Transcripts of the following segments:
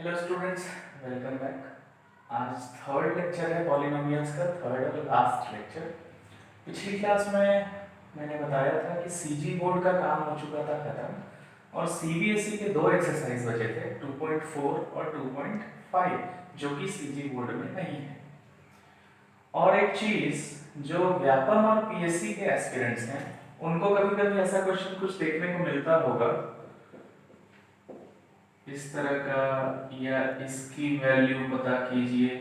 Hello students, welcome back. आज third lecture है polynomials का, थर्ड और लास्ट लेक्चर। पिछली क्लास में मैंने बताया था कि सीजी बोर्ड का काम हो चुका था खत्म और सीबीएसई के दो एक्सरसाइज बचे थे 2.4 और 2.5 जो कि सीजी बोर्ड में नहीं है। और एक चीज जो व्यापम और पीएससी के एस्पिरेंट्स हैं उनको कभी कभी ऐसा क्वेश्चन कुछ देखने को मिलता होगा इस तरह का, या इसकी वैल्यू पता कीजिए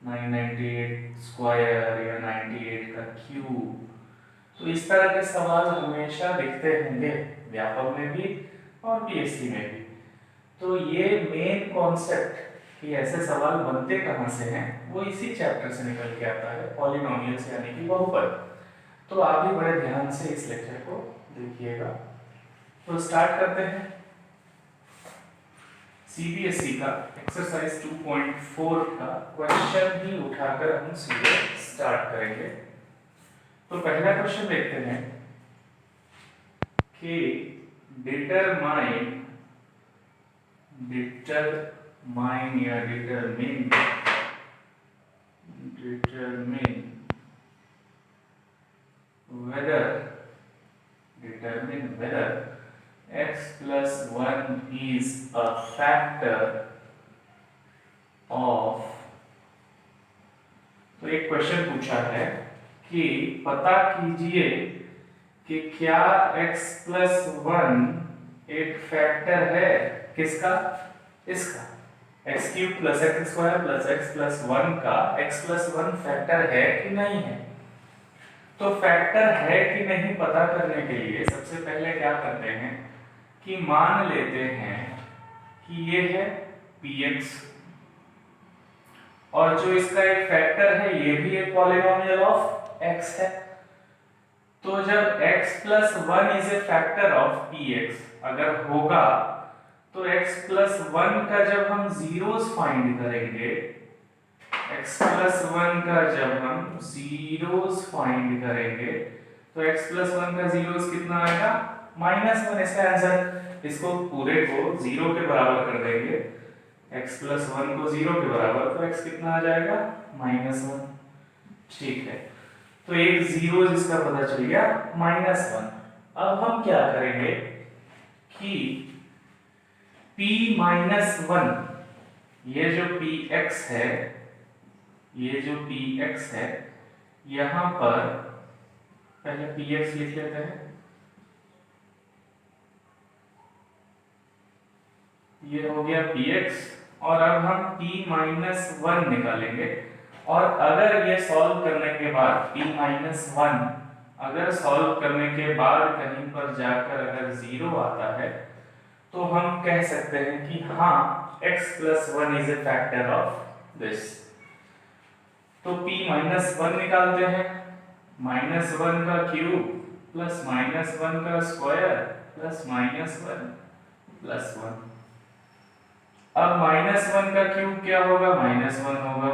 998 स्क्वायर या 98 का क्यूब। तो इस तरह के सवाल हमेशा दिखते होंगे व्यापक में भी और पीएससी में भी। तो ये मेन कॉन्सेप्ट कि ऐसे सवाल बनते कहाँ से हैं वो इसी चैप्टर से निकल के आता है, पॉलिनोमियल्स यानी कि बहुपद। तो आप भी बड़े ध्यान से इस लेक्चर को देखिएगा। तो स्टार्ट करते हैं सीबीएसई का एक्सरसाइज 2.4 का क्वेश्चन ही उठाकर हम सीधे स्टार्ट करेंगे। तो पहला क्वेश्चन देखते हैं कि डिटरमाइन या determine whether x plus 1 is a factor of। तो एक क्वेश्चन पूछा है कि पता कीजिए कि क्या x plus 1 एक फैक्टर है किसका, इसका x cube plus x square plus x plus 1 का x plus 1 फैक्टर है कि नहीं है। तो फैक्टर है कि नहीं पता करने के लिए सबसे पहले क्या करते हैं कि मान लेते हैं कि ये है px और जो इसका एक फैक्टर है ये भी एक पॉलिनोमियल ऑफ x है। तो जब x plus 1 is a factor of px अगर होगा तो x plus 1 का जब हम जीरोस फाइंड करेंगे, x plus 1 का जब हम जीरोस फाइंड करेंगे तो x plus 1 का जीरोस कितना आएगा, -1। इसका आंसर, इसको पूरे को 0 के बराबर कर देंगे, x plus 1 को 0 के बराबर, तो x कितना आ जाएगा, -1। ठीक है, तो एक जीरो जिसका पता चल गया -1। अब हम क्या करेंगे कि p -1, ये जो px है, ये जो px है, यहां पर पहले px लिख लेते हैं। ये हो गया px और अब हम p-1 निकालेंगे। और अगर ये सॉल्व करने के बाद p-1 अगर सॉल्व करने के बाद कहीं पर जाकर अगर 0 आता है तो हम कह सकते हैं कि हाँ x plus 1 is a factor of this. तो p-1 निकालते हैं, -1 का क्यूब प्लस -1 का स्क्वायर प्लस -1 प्लस 1। अब -1 का क्यूब क्या होगा, -1 होगा,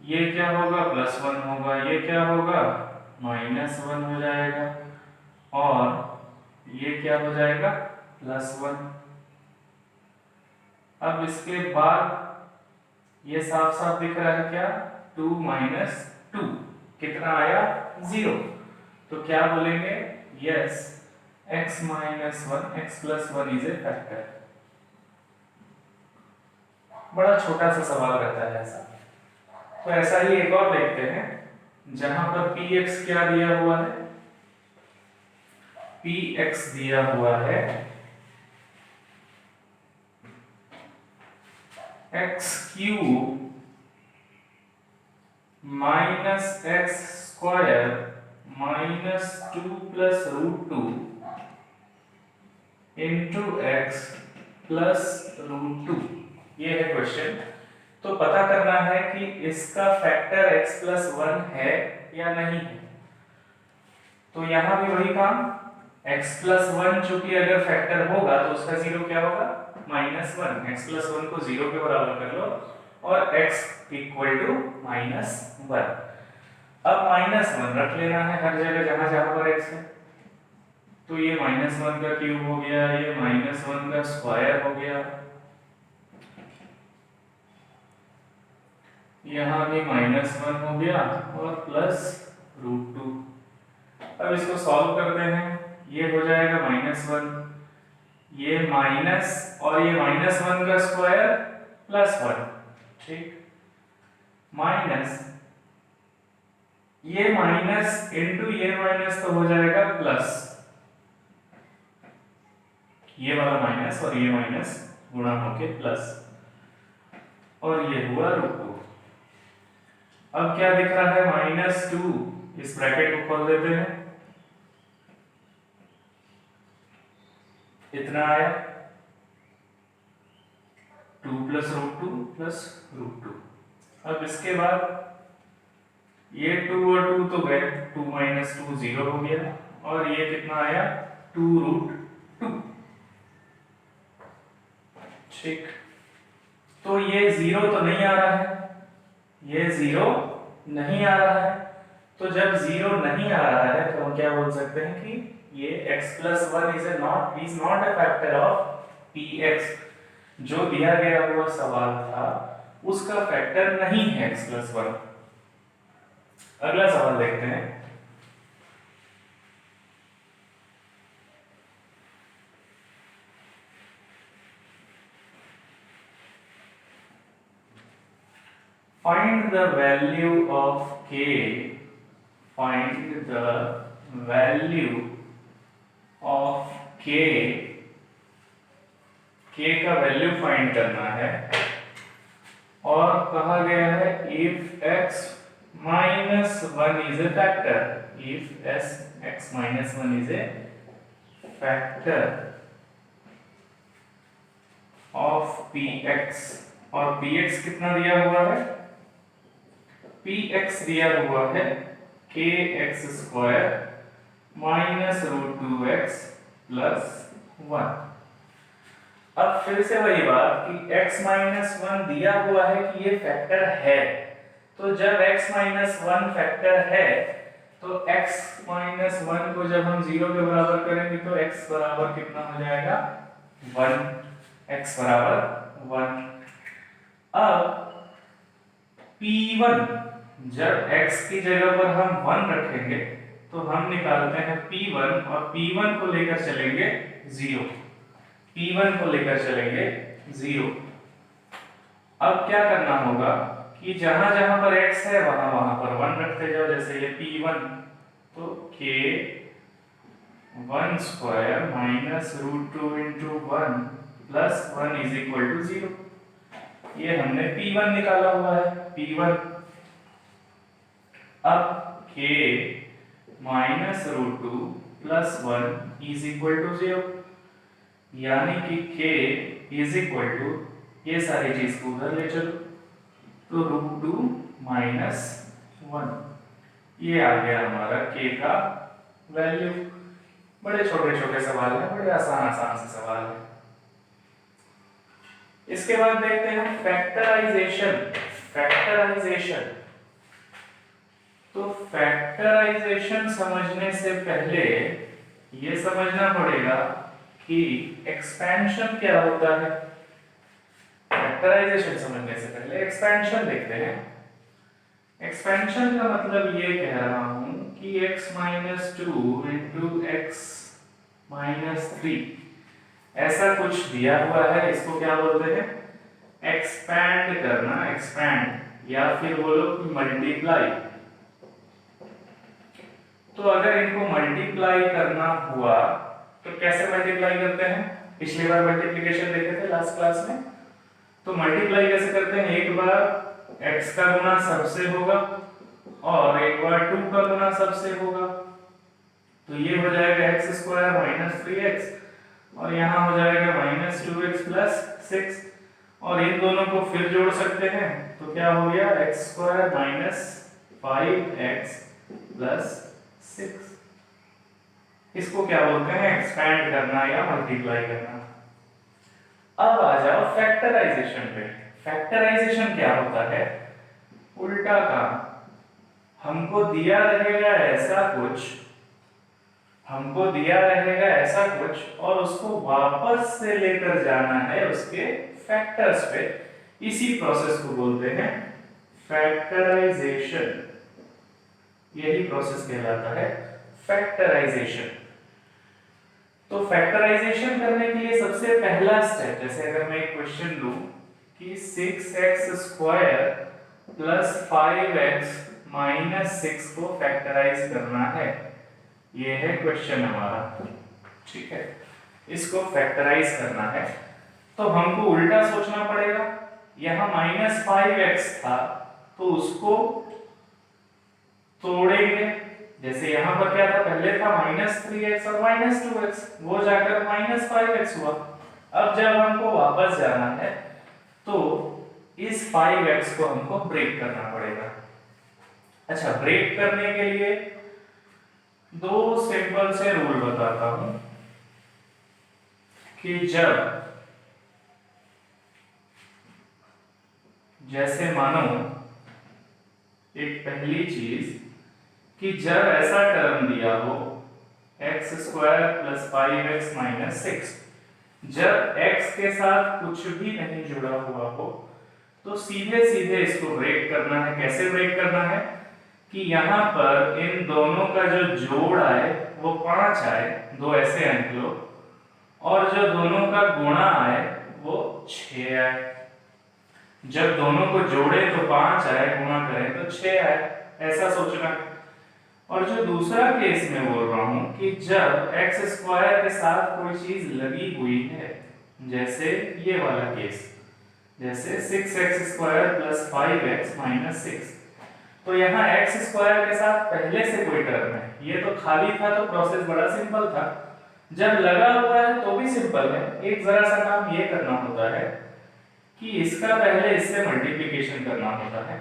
ये क्या होगा, +1 होगा, ये क्या होगा, -1 हो जाएगा और ये क्या हो जाएगा, +1। अब इसके बाद ये साफ साफ दिख रहा है क्या, 2 - 2 कितना आया, 0। तो क्या बोलेंगे, yes x plus 1 is a factor. बड़ा छोटा सा सवाल रहता है ऐसा। तो ऐसा ही एक और देखते हैं जहां पर px क्या दिया हुआ है, px दिया हुआ है x cube -x square -2 plus √2 into x plus √2। ये है क्वेश्चन। तो पता करना है कि इसका फैक्टर x plus 1 है या नहीं है। तो यहां भी वही काम, x plus 1 चूंकि अगर फैक्टर होगा तो उसका जीरो क्या होगा, -1। x plus 1 को 0 के बराबर कर लो और x इक्वल टू -1। अब -1 रख लेना है हर जगह जहां जहां पर x है। तो ये -1 का क्यूब हो गया, ये -1 का स्क्वायर हो गया यहाँ भी -1 हो गया और +√2। अब इसको सॉल्व करते हैं, ये हो जाएगा -1, ये माइनस और ये -1 का स्क्वायर +1, ठीक, माइनस ये माइनस इंटू ये माइनस तो हो जाएगा प्लस, ये वाला माइनस और ये माइनस गुणा होके प्लस, और ये हुआ √2। अब क्या दिख रहा है, -2, इस ब्रैकेट को खोल देते हैं, इतना आया 2 + √2 + √2। अब इसके बाद ये 2 और 2 तो गए, 2 - 2 0 हो गया, और ये कितना आया 2√2, ठीक। तो ये 0 तो नहीं आ रहा है, ये 0 नहीं आ रहा है, तो जब 0 नहीं आ रहा है तो हम क्या बोल सकते हैं कि ये x + 1 is not a factor of px, जो दिया गया हुआ सवाल था उसका फैक्टर नहीं है x + 1। अगला सवाल देखते हैं। Find the value of k. Find the value of k. k का वैल्यू फाइंड करना है, और कहा गया है if x - 1 is a factor, if x - 1 is a factor of px, और px कितना दिया हुआ है, px दिया हुआ है kx² - √2x + 1। अब फिर से वही बात कि x - 1 दिया हुआ है कि ये फैक्टर है, तो जब x - 1 फैक्टर है तो x - 1 को जब हम 0 के बराबर करेंगे तो x बराबर कितना हो जाएगा 1, x बराबर 1। अब P1, जब x की जगह पर हम 1 रखेंगे तो हम निकालते हैं P1, और P1 को लेकर चलेंगे 0, P1 को लेकर चलेंगे 0। अब क्या करना होगा कि जहां जहां पर x है वहां वहां पर 1 रखते जाओ, जैसे ये P1, तो k 1² - √2 × 1 + 1 = 0। ये हमने P1 निकाला हुआ है, P1। अब k - √2 + 1 = 0, यानी कि k = ये सारी चीज को उधर ले चलो, तो √2 - 1, ये आ गया हमारा k का वैल्यू। बड़े छोटे छोटे सवाल हैं, बड़े आसान आसान से सवाल हैं। इसके बाद देखते हैं फैक्टराइजेशन। फैक्टराइजेशन, तो फैक्टराइजेशन समझने से पहले ये समझना पड़ेगा कि एक्सपेंशन क्या होता है। फैक्टराइजेशन समझने से पहले एक्सपेंशन देखते हैं। एक्सपेंशन का मतलब ये कह रहा हूं कि x - 2 × x - 3 ऐसा कुछ दिया हुआ है, इसको क्या बोलते हैं, एक्सपैंड करना, एक्सपैंड, या फिर बोलो मल्टीप्लाई। तो अगर इनको मल्टीप्लाई करना हुआ तो कैसे मल्टीप्लाई करते हैं, पिछली बार मल्टीप्लिकेशन देखे थे लास्ट क्लास में, तो मल्टीप्लाई कैसे करते हैं, एक बार x का गुना सबसे होगा और एक बार 2 का गुना सबसे होगा, तो ये हो जाएगा x² - 3x, और यहाँ हो जाएगा -2x + 6, और इन दोनों को फिर जोड़ सकते हैं, तो क्या हो गया x² - 5x + 6। इसको क्या बोलते हैं, एक्सपैंड करना या मल्टीप्लाई करना। अब आ जाओ फैक्टराइजेशन पे। फैक्टराइजेशन क्या होता है, उल्टा काम। हमको दिया रहेगा ऐसा कुछ, हमको दिया रहेगा ऐसा कुछ, और उसको वापस से लेकर जाना है उसके फैक्टर्स पे। इसी प्रोसेस को बोलते हैं फैक्टराइजेशन, यही प्रोसेस कहलाता है फैक्टराइजेशन। तो फैक्टराइजेशन करने के लिए सबसे पहला स्टेप, जैसे अगर मैं एक क्वेश्चन लूं कि 6x² प्लस 5x माइनस 6 को फैक्टराइज करना है, ये है क्वेश्चन हमारा, ठीक है। इसको फैक्टराइज करना है तो हमको उल्टा सोचना पड़ेगा। यहाँ -5x था तो उसको तोड़ेंगे। जैसे यहाँ पर क्या था, पहले था -3x और -2x, वो जाकर -5x हुआ। अब जब हमको वापस जाना है तो इस 5x को हमको ब्रेक करना पड़ेगा। अच्छा, ब्रेक करने के लिए दो सिंपल से रूल बताता हूं कि जैसे मानो एक पहली चीज कि जब ऐसा टर्म दिया हो x² प्लस 5x माइनस 6, जब x के साथ कुछ भी नहीं जुड़ा हुआ हो तो सीधे सीधे इसको ब्रेक करना है। कैसे ब्रेक करना है कि यहाँ पर इन दोनों का जो जोड़ आए वो 5 आए, दो ऐसे अंक लो, और जो दोनों का गुणा आए वो 6 आए। जब दोनों को जोड़े तो 5 आए, गुणा करें तो 6 आए, ऐसा सोचना है। और जो दूसरा केस में बोल रहा हूं कि जब x² के साथ कोई चीज लगी हुई है, जैसे ये वाला केस, जैसे 6x² प्लस 5x माइनस 6, तो यहाँ x² के साथ पहले से कोई टर्म है, ये तो खाली था तो प्रोसेस बड़ा सिंपल था। जब लगा हुआ है तो भी सिंपल है। एक जरा सा काम ये करना होता है कि इसका पहले इससे मल्टीप्लिकेशन करना होता है।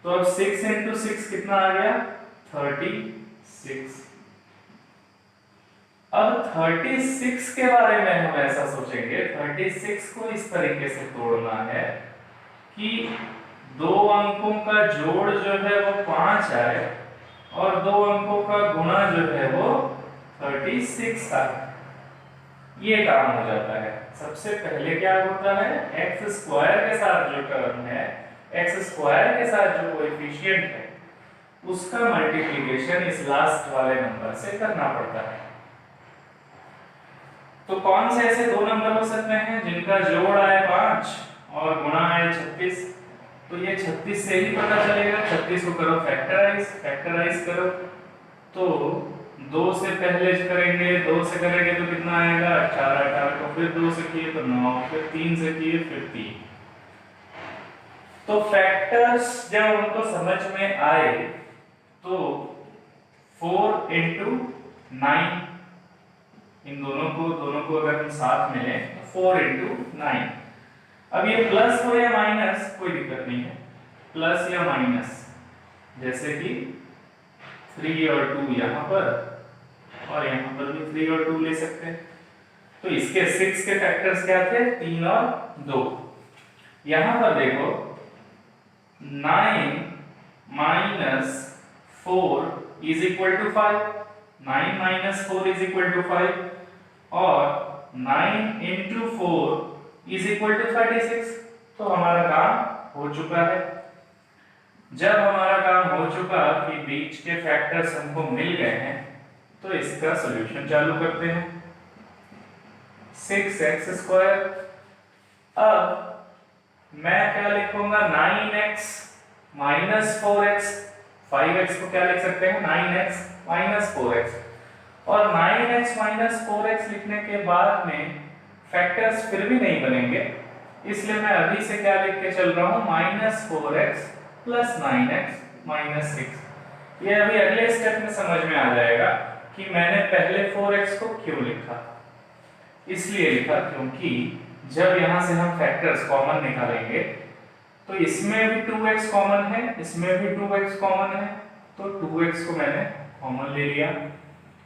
तो अब 6 × 6 कितना आ गया, 36। अब 36 के बारे में हम ऐसा सोचेंगे, 36 को इस तरीके से तोड़ना है कि दो अंकों का जोड़ जो है वो 5 आए और दो अंकों का गुणा जो है वो 36 आए। ये काम हो जाता है। सबसे पहले क्या होता है, x² के साथ जो टर्म है, x² के साथ जो कोएफिशिएंट है, उसका मल्टीप्लिकेशन इस लास्ट वाले नंबर से करना पड़ता है। तो कौन से ऐसे दो नंबर हो सकते हैं जिनका जोड़ आए 5 और गुणा आए 36? तो ये 36 से ही पता चलेगा। 36 को करो फैक्टराइज करो, तो 2 से पहले करेंगे, 2 से करेंगे तो कितना आएगा, 18 को फिर 2 से किए तो 9, फिर 3 से किए फिर 3। तो फैक्टर्स जब उनको समझ में आए तो 4 × 9, इन दोनों को अगर हम साथ में लें तो 4 × 9। अब ये प्लस हो या माइनस कोई दिक्कत नहीं है, प्लस या माइनस, जैसे कि 3 और 2 यहाँ पर, और यहाँ पर भी 3 और 2 ले सकते हैं। तो इसके 6 के फैक्टर्स क्या थे, 3 और 2। यहाँ पर देखो 9 - 4 = 5, 9 - 4 = 5, और 9 × 4 = 36। तो हमारा काम हो चुका है। जब हमारा काम हो चुका कि बीच के फैक्टर्स हमको मिल गए हैं तो इसका सॉल्यूशन चालू करते हैं। 6x², अब मैं क्या लिखूंगा, 9x - 4x, 5x को क्या लिख सकते हैं, 9x - 4x, और 9x - 4x लिखने के बाद में फैक्टर्स फिर भी नहीं बनेंगे, इसलिए मैं अभी से क्या लिख के चल रहा हूं, -4x + 9x - 6। ये अभी अगले स्टेप में समझ में आ जाएगा कि मैंने पहले 4x को क्यों लिखा। इसलिए लिखा क्योंकि जब यहां से हम फैक्टर्स कॉमन निकालेंगे तो इसमें भी 2x कॉमन है, इसमें भी 2x कॉमन है, तो 2x को मैंने कॉमन ले लिया।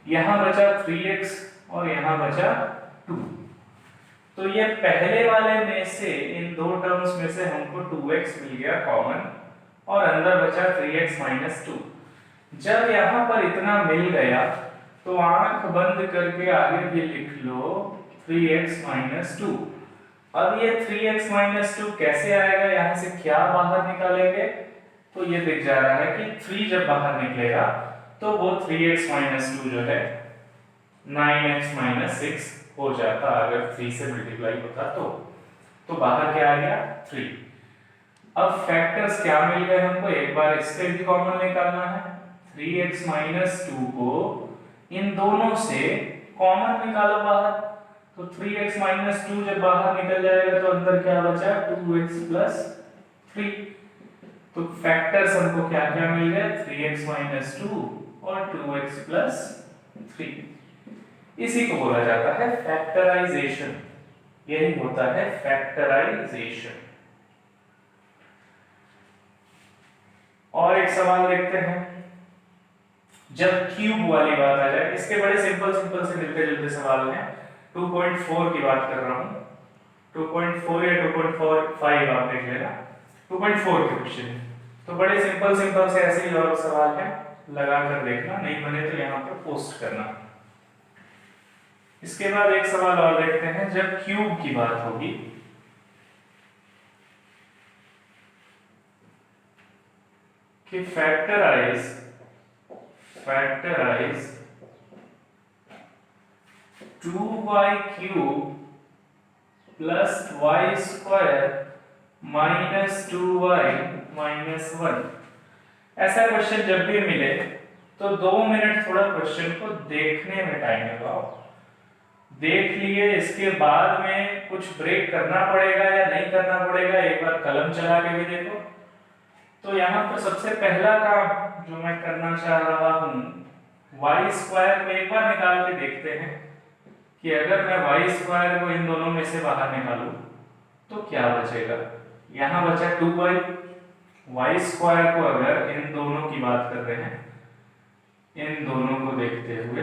यहां बचा 3x और यहां बचा 2। तो ये पहले वाले में से, इन दो टर्म्स में से हमको 2x मिल गया कॉमन, और अंदर बचा 3x - 2। जब यहाँ पर इतना मिल गया तो आंख बंद करके आगे भी लिख लो 3x - 2। अब ये 3x - 2 कैसे आएगा, यहाँ से क्या बाहर निकालेंगे, तो ये दिख जा रहा है कि 3 जब बाहर निकलेगा तो वो 3x माइनस 2 जो है 9x माइनस 6 हो जाता, अगर 3 से मल्टीप्लाई होता तो बाहर क्या आ गया 3। अब फैक्टर्स क्या मिल गए हमको, एक बार इससे भी कॉमन निकालना है। 3x माइनस 2 को इन दोनों से कॉमन निकालो बाहर, तो 3x माइनस 2 जब बाहर निकल जाएगा तो अंदर क्या बचा 2x प्लस 3। तो फैक्टर्स हमको क्या क्या मिल गए 3x माइनस 2 और 2x प्लस 3। इसी को बोला जाता है फैक्टराइजेशन, यही होता है फैक्टराइजेशन। और एक सवाल देखते हैं, जब क्यूब वाली बात आ जाए, इसके बड़े सिंपल सिंपल से मिलते जुलते सवाल हैं। 2.4 की बात कर रहा हूं, 2.4 या 2.45 आप देख लेना, 2.4 के क्वेश्चन। तो बड़े सिंपल सिंपल से ऐसे ही और सवाल हैं, लगा कर देखना, नहीं बने तो यहाँ पर पोस्ट करना। इसके बाद एक सवाल और देखते हैं, जब क्यूब की बात होगी कि factorise 2y cube plus y square minus 2y minus 1। ऐसा क्वेश्चन जब भी मिले तो 2 मिनट थोड़ा क्वेश्चन को देखने में टाइम लगाओ। देख लिए, इसके बाद में कुछ ब्रेक करना पड़ेगा या नहीं करना पड़ेगा, एक बार कलम चला के भी देखो। तो यहाँ पर सबसे पहला काम जो मैं करना चाह रहा हूँ, y स्क्वायर को एक बार निकाल के देखते हैं कि अगर मैं y स्क्वायर को इन दोनों में से बाहर निकालूं तो क्या बचेगा। यहाँ बचा 2y, y स्क्वायर को अगर इन दोनों की बात कर रहे हैं, इन दोनों को देखते हुए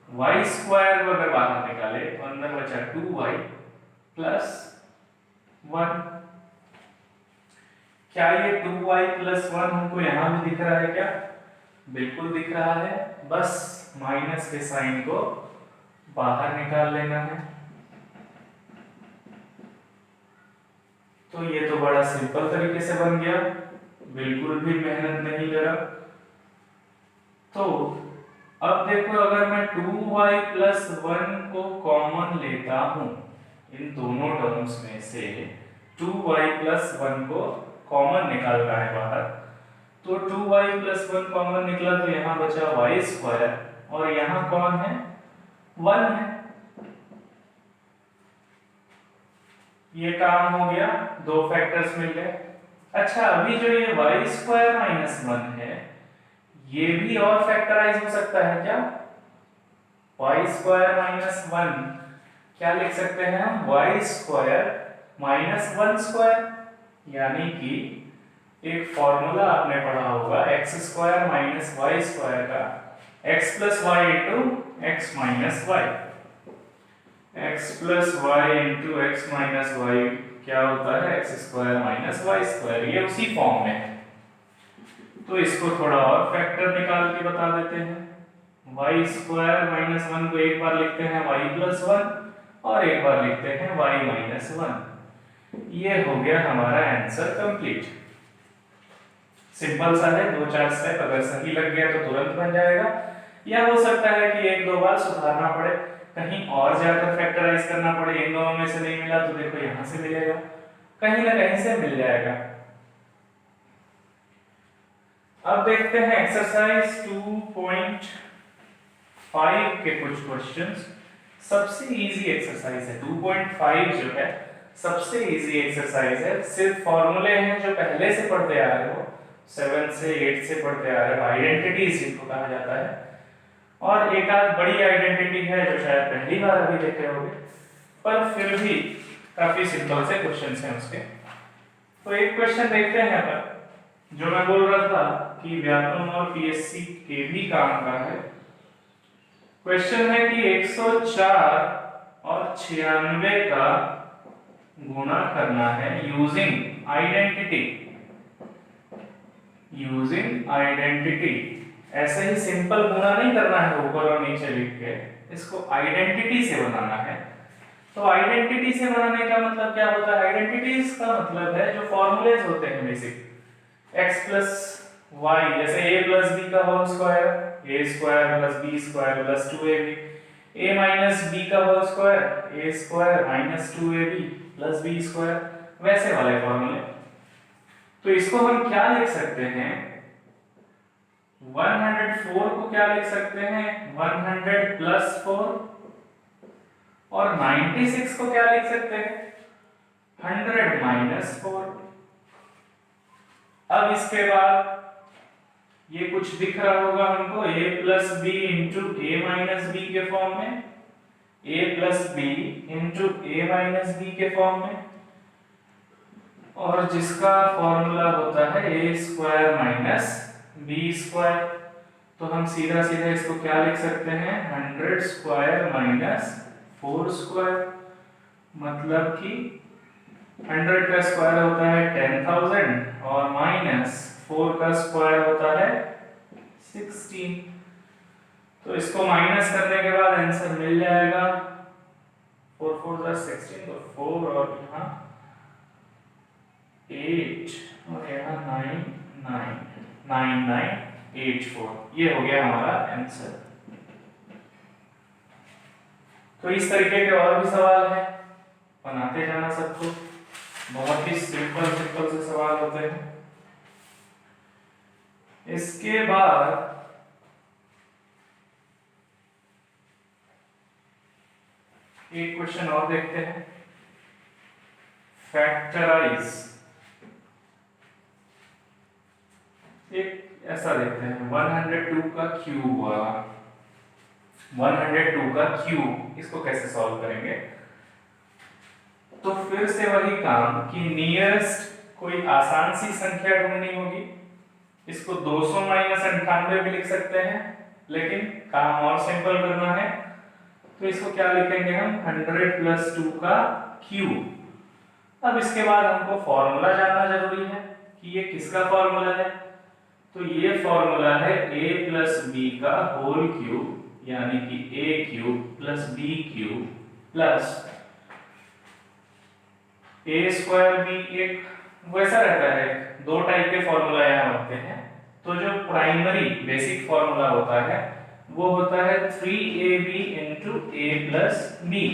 y स्क्वायर को अगर बाहर निकाले तो अंदर बचा 2y प्लस 1। क्या ये 2y प्लस 1 हमको यहां भी दिख रहा है क्या? बिल्कुल दिख रहा है, बस माइनस के साइन को बाहर निकाल लेना है। तो ये तो बड़ा सिंपल तरीके से बन गया, बिल्कुल भी मेहनत नहीं करा। तो अब देखो, अगर मैं 2y प्लस 1 को कॉमन लेता हूं, इन दोनों टर्म्स में से 2y प्लस 1 को कॉमन निकालना है बाहर, तो 2y प्लस 1 कॉमन निकला तो यहाँ बचा y स्क्वायर, और यहाँ कौन है 1 है। ये काम हो गया, दो फैक्टर्स मिल गए। अच्छा, अभी जो ये y स्क्वायर माइनस 1 है, ये भी और फैक्टराइज हो सकता है क्या? y स्क्वायर माइनस 1 क्या लिख सकते हैं हम? y स्क्वायर माइनस 1 स्क्वायर, यानी कि एक फॉर्मूला आपने पढ़ा होगा x square minus y square का, x plus Y into X minus Y, x plus Y into X minus Y क्या होता है? x square minus Y square. ये उसी फॉर्म में है, तो इसको थोड़ा और फैक्टर निकाल के बता देते हैं। y स्क्वायर माइनस 1 को एक बार लिखते हैं y प्लस 1 और एक बार लिखते हैं y माइनस 1। ये हो गया हमारा आंसर कंप्लीट। सिंपल सा है, 2-4 स्टेप अगर सही लग गया तो तुरंत बन जाएगा, या हो सकता है कि 1-2 बार सुधारना पड़े, कहीं और जाकर फैक्टराइज करना पड़े, इन दोनों में से नहीं मिला तो देखो यहां से मिलेगा, कहीं ना कहीं से मिल जाएगा। अब देखते हैं एक्सरसाइज 2.5 के कुछ क्वेश्चंस। सबसे इजी एक्सरसाइज है 2.5, जो है सबसे इजी एक्सरसाइज है। सिर्फ फॉर्मूले हैं जो पहले से पढ़ते आ रहे हो, 7 से 8 से पढ़ते आ रहे हो, आइडेंटिटीज जिनको कहा जाता है, और एक आध बड़ी आइडेंटिटी है जो शायद पहली बार अभी देख रहे होगे, पर फिर भी काफी सिंपल से क्वेश्चंस हैं उसके। तो एक क्वेश्चन देखते हैं पर, जो मैं बोल रहा था कि व्याकरण और पीएससी के भी काम का है। क्वेश्चन है कि 104 और 96 का गुणा करना है यूजिंग आइडेंटिटी। ऐसे ही सिंपल गुणा नहीं करना है ऊपर और नीचे लिख के, इसको आइडेंटिटी से बनाना है। तो आइडेंटिटी से बनाने का मतलब क्या होता है? आइडेंटिटीज का मतलब है जो फॉर्मूलेज होते हैं बेसिक, x प्लस वाई, जैसे a प्लस बी का whole square, a square plus b square plus 2ab, a minus b का whole square, a square minus 2ab plus b square, वैसे वाले फॉर्मूले। तो इसको हम क्या लिख सकते हैं, 104 को क्या लिख सकते हैं, 100 प्लस 4, और 96 को क्या लिख सकते हैं, 100 माइनस 4। अब इसके बाद ये कुछ दिख रहा होगा हमको, a plus B into A minus B के फॉर्म में, a plus B into A minus B के फॉर्म में, और जिसका फॉर्मूला होता है a square minus B square. तो हम सीधा सीधा इसको क्या लिख सकते हैं, 100 स्क्वायर माइनस 4 स्क्वायर, मतलब कि 100 का स्क्वायर होता है 10,000 और माइनस 4 का स्क्वायर होता है 16। तो इसको माइनस करने के बाद आंसर मिल जाएगा 4 4 16, तो 4 और यहाँ 8 और यहाँ 9 9 9 9 8 4, ये हो गया हमारा आंसर। तो इस तरीके के और भी सवाल है, बनाते जाना सबको, बहुत ही सिंपल सिंपल से सवाल होते हैं। इसके बाद एक क्वेश्चन और देखते हैं, फैक्टराइज। एक ऐसा देखते हैं, 102 का क्यूब हुआ, 102 का क्यूब, इसको कैसे सॉल्व करेंगे। तो फिर से वही काम कि नियरेस्ट कोई आसान सी संख्या ढूंढनी होगी। इसको 200 माइनस 98 भी लिख सकते हैं, लेकिन काम और सिंपल करना है, तो इसको क्या लिखेंगे हम, 100 प्लस 2 का क्यूब। अब इसके बाद हमको फॉर्मूला जानना जरूरी है कि ये किसका फॉर्मूला है। तो ये फॉर्मूला है a प्लस बी का होल क्यूब, यानी कि a cube plus b cube plus a square b। एक वैसा रहता है, दो टाइप के फॉर्मूला यहाँ बनते हैं। तो जो प्राइमरी बेसिक फॉर्मूला होता है वो होता है 3ab into a plus B,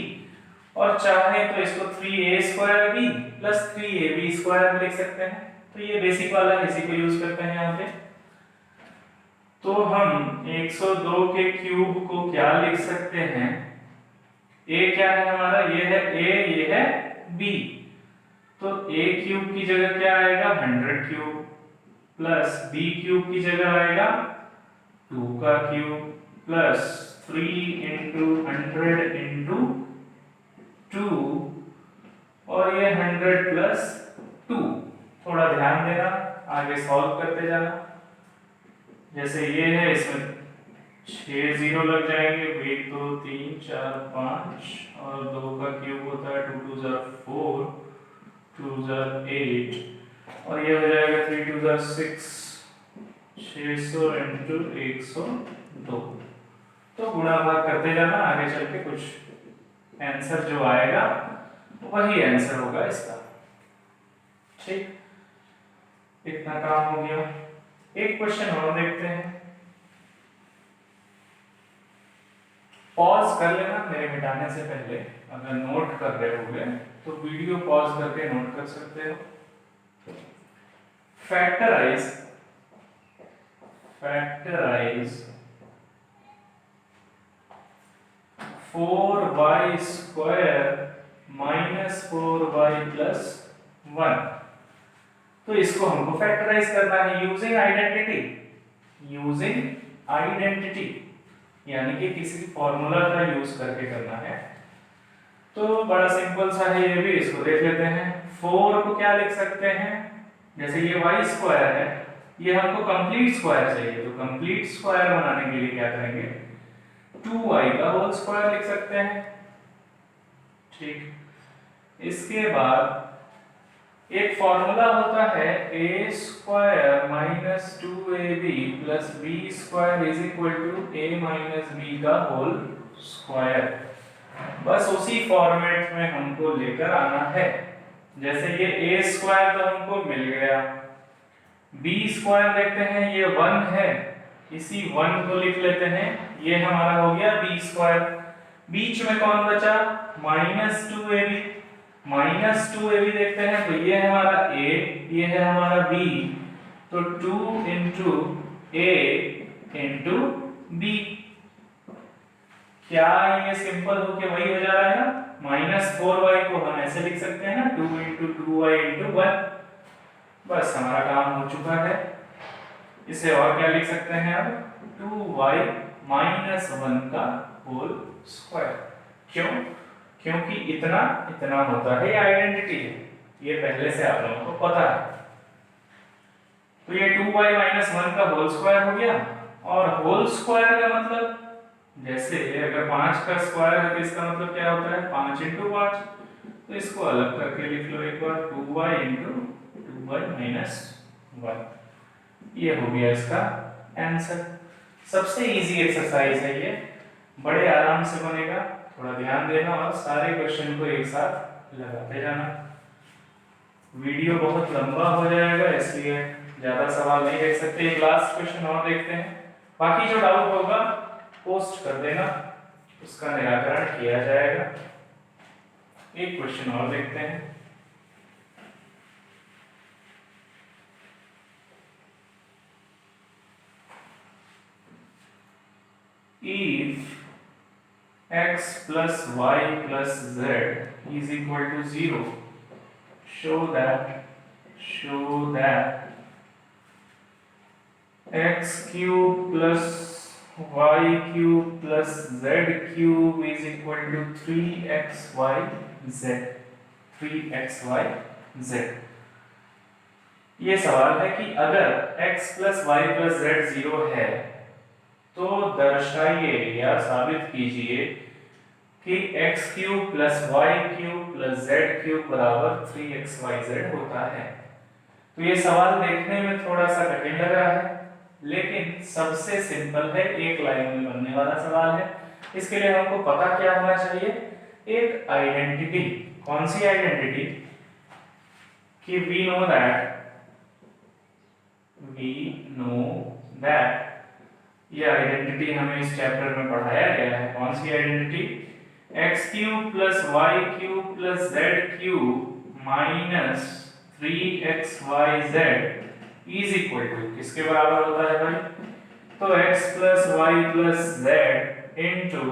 और चाहे तो इसको 3a square b plus 3ab square लिख सकते हैं। तो ये बेसिक वाला इसी को यूज करते हैं यहाँ पे। तो हम 102 के क्यूब को क्या लिख सकते हैं, a क्या है हमारा, ये है a, ये है b। तो a क्यूब की जगह क्या आएगा, 100 क्यूब, प्लस b क्यूब की जगह आएगा 2 का क्यूब, प्लस 3 इंटू 100 इंटू 2, और ये 100 प्लस 2। थोड़ा ध्यान देना, आगे सॉल्व करते जाना। जैसे ये है, इसमें 6 जीरो लग जाएंगे, 1 2 3 4 5, और 2 का क्यूब होता है 2 2 जार 4, 2 जार 8, और ये हो जाएगा 3 2 जार 6, 600 इंटू 102। तो गुणा भाग करते जाना, आगे चल के कुछ आंसर जो आएगा वही आंसर होगा इसका। ठीक, इतना काम हो गया। एक क्वेश्चन और देखते हैं, पॉज कर लेना मेरे मिटाने से पहले। अगर नोट कर रहे होगे तो वीडियो पॉज करके नोट कर सकते हो। Factorise 4y square minus 4y plus 1। तो इसको हमको फैक्टराइज करना है यूजिंग आइडेंटिटी, यानी कि किसी फॉर्मूला का यूज करके करना है। तो बड़ा सिंपल सा है ये भी, इसको देख लेते हैं। 4 को क्या लिख सकते हैं, जैसे ये y स्क्वायर है, ये हमको कंप्लीट स्क्वायर चाहिए, तो कंप्लीट स्क्वायर बनाने के लिए क्या करेंगे, 2y का होल स्क्वायर लिख सकते हैं। ठीक, इसके बाद एक फॉर्मूला होता है a square minus 2ab plus b square is equal to a minus b का होल स्क्वायर। बस उसी फॉर्मेट में हमको लेकर आना है। जैसे ये a स्क्वायर तो हमको मिल गया, बी स्क्वायर देखते हैं, ये 1 है, इसी 1 को लिख लेते हैं, ये हमारा हो गया बी स्क्वायर। बीच में कौन बचा, -2ab। -2ab देखते हैं, तो ये है हमारा a, ये है हमारा b, तो 2 into a into b। क्या ये सिंपल होके वही हो जा रहा है ना, -4y को हम ऐसे लिख सकते हैं ना, 2 into 2y into 1। बस हमारा काम हो चुका है। इसे और क्या लिख सकते हैं अब, 2y - 1 का होल स्क्वायर। क्यों, क्योंकि इतना इतना होता है, ये आइडेंटिटी है, ये पहले से आप लोगों को पता है। तो ये 2y - 1 का होल स्क्वायर हो गया। और होल स्क्वायर का मतलब, जैसे अगर 5 का स्क्वायर है तो इसका मतलब क्या होता है, 5 into 5। तो इसको अलग करके लिख लो एक बार, 2y into 2y - 1। ये हो गया इसका आंसर। सबसे इजी एक्सरसाइज है ये, बड़े आराम से बनेगा, थोड़ा ध्यान देना और सारे क्वेश्चन को एक साथ लगाते जाना। वीडियो बहुत लंबा हो जाएगा, इसलिए ज्यादा सवाल नहीं देख सकते। एक लास्ट क्वेश्चन और देखते हैं, बाकी जो डाउट होगा पोस्ट कर देना, उसका निराकरण किया जाएगा। एक क्वेश्चन और देखते हैं। If x plus y plus z is equal to 0, show that x cube plus y cube plus z cube is equal to 3xyz। 3xyz। ये सवाल है कि अगर x plus y plus z 0 है तो दर्शाइए या साबित कीजिए कि x cube plus Y cube plus z cube बराबर 3xyz होता है। तो ये सवाल देखने में थोड़ा सा कठिन लग रहा है, लेकिन सबसे सिंपल है, एक लाइन में बनने वाला सवाल है। इसके लिए हमको पता क्या होना चाहिए, एक आइडेंटिटी। कौन सी आइडेंटिटी, कि we know that ये आइडेंटिटी हमें इस चैप्टर में पढ़ाया गया है। कौन सी आइडेंटिटी, x cube plus Y cube plus Z cube minus 3xyz is equal to किसके बराबर होता है भाई, तो x plus y plus z into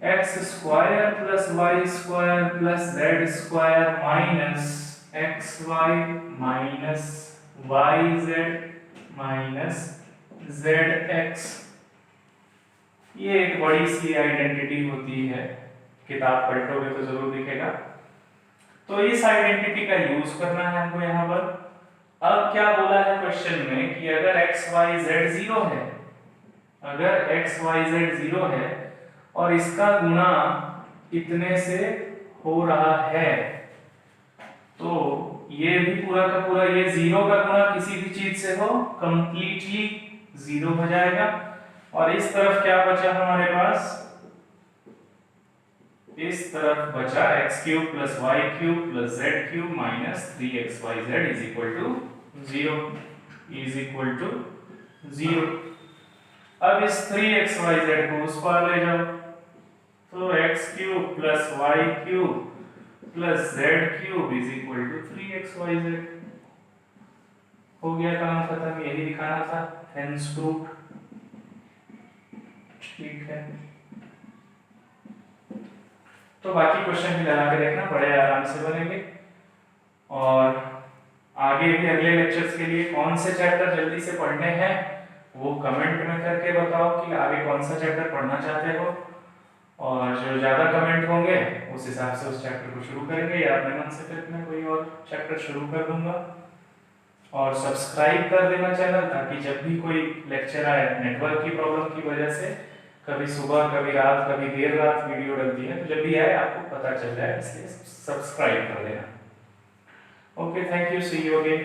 x square plus y square plus z square minus x y minus y z minus zx। ये एक बड़ी सी identity होती है, किताब पलटोगे तो जरूर दिखेगा। तो इस आइडेंटिटी का यूज करना है हमको यहाँ पर। अब क्या बोला है क्वेश्चन में कि अगर x y z 0 है, अगर x y z 0 है और इसका गुणा इतने से हो रहा है, तो ये भी पूरा का पूरा, ये 0 का गुणा किसी भी चीज से हो कंप्लीटली 0 हो जाएगा। और इस तरफ क्या बचा हमारे पास, इस तरफ बचा x cube plus Y cube plus Z cube minus 3xyz is equal to 0। अब इस 3xyz को उस पार ले जाओ, तो x cube plus Y cube plus Z cube is equal to 3xyz। हो गया काम खत्म, यही दिखाना था। Hence proof. ठीक है, तो बाकी क्वेश्चन भी लगा के देखना, बड़े आराम से बनेंगे। और आगे भी अगले लेक्चर्स के लिए कौन से चैप्टर जल्दी से पढ़ने हैं वो कमेंट में करके बताओ कि आगे कौन सा चैप्टर पढ़ना चाहते हो, और जो ज्यादा कमेंट होंगे उस हिसाब से उस चैप्टर को शुरू करेंगे, या अपने मन से फिर मैं कोई और चैप्टर शुरू कर दूंगा। और सब्सक्राइब कर देना चैनल, ताकि जब भी कोई लेक्चर आए, नेटवर्क की प्रॉब्लम की वजह से कभी सुबह कभी रात कभी देर रात वीडियो डलती है, तो जब भी आए आपको पता चल जाए, इसलिए सब्सक्राइब कर देना। Okay, thank you, see you again.